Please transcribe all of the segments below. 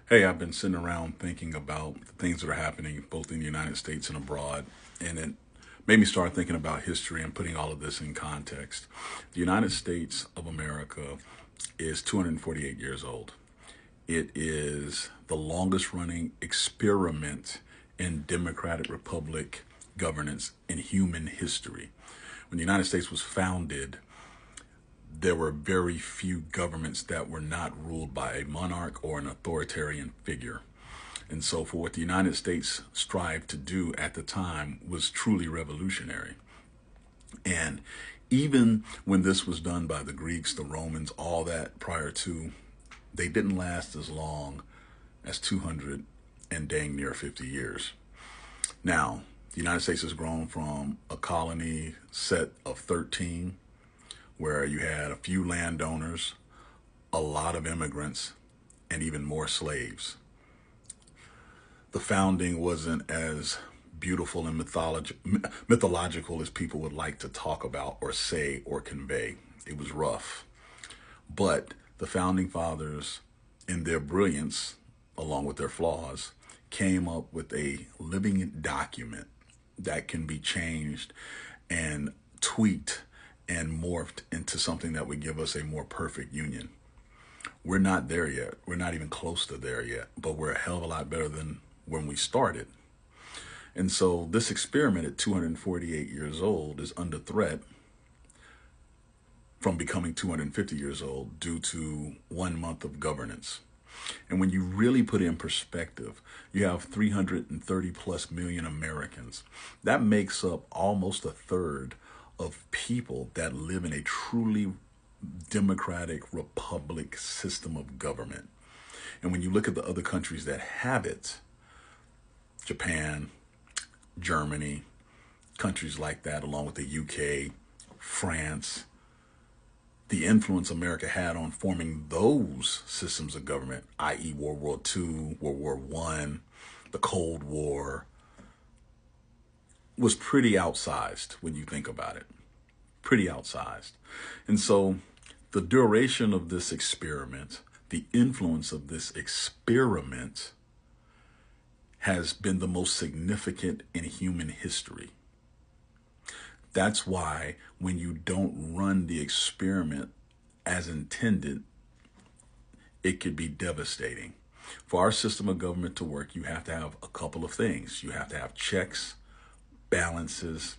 Hey, I've been sitting around thinking about the things that are happening both in the United States and abroad, and it made me start thinking about history and putting all of this in context. The United States of America is 248 years old. It is the longest running experiment in democratic republic governance in human history. When the United States was founded, there were very few governments that were not ruled by a monarch or an authoritarian figure. And so, for what the United States strived to do at the time was truly revolutionary. And even when this was done by the Greeks, the Romans, all that prior to, they didn't last as long as 200 and dang near 50 years. Now, the United States has grown from a colony set of 13, where you had a few landowners, a lot of immigrants, and even more slaves. The founding wasn't as beautiful and mythological as people would like to talk about or say or convey. It was rough. But the founding fathers, in their brilliance, along with their flaws, came up with a living document that can be changed and tweaked and morphed into something that would give us a more perfect union. We're not there yet. We're not even close to there yet, but we're a hell of a lot better than when we started. And so this experiment at 248 years old is under threat from becoming 250 years old due to 1 month of governance. And when you really put it in perspective, you have 330 plus million Americans. That makes up almost a third of people that live in a truly democratic republic system of government. And when you look at the other countries that have it, Japan, Germany, countries like that, along with the UK, France, the influence America had on forming those systems of government, i.e., World War II, World War I, the Cold War, was pretty outsized when you think about it. Pretty outsized. And so the duration of this experiment, the influence of this experiment has been the most significant in human history. That's why when you don't run the experiment as intended, it could be devastating. For our system of government to work, you have to have a couple of things. You have to have checks, balances,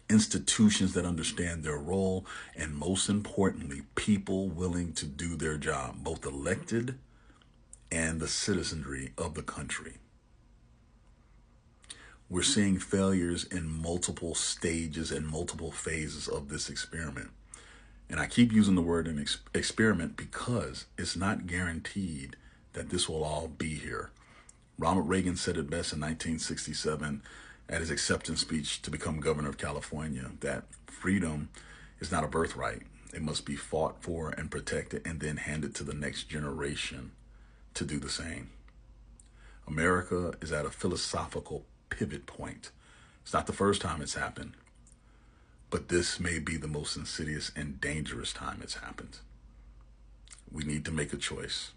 institutions that understand their role, and most importantly, people willing to do their job, both elected and the citizenry of the country. We're seeing failures in multiple stages and multiple phases of this experiment. And I keep using the word an experiment because it's not guaranteed that this will all be here. Ronald Reagan said it best in 1967 at his acceptance speech to become governor of California, that freedom is not a birthright. It must be fought for and protected and then handed to the next generation to do the same. America is at a philosophical pivot point. It's not the first time it's happened, but this may be the most insidious and dangerous time it's happened. We need to make a choice.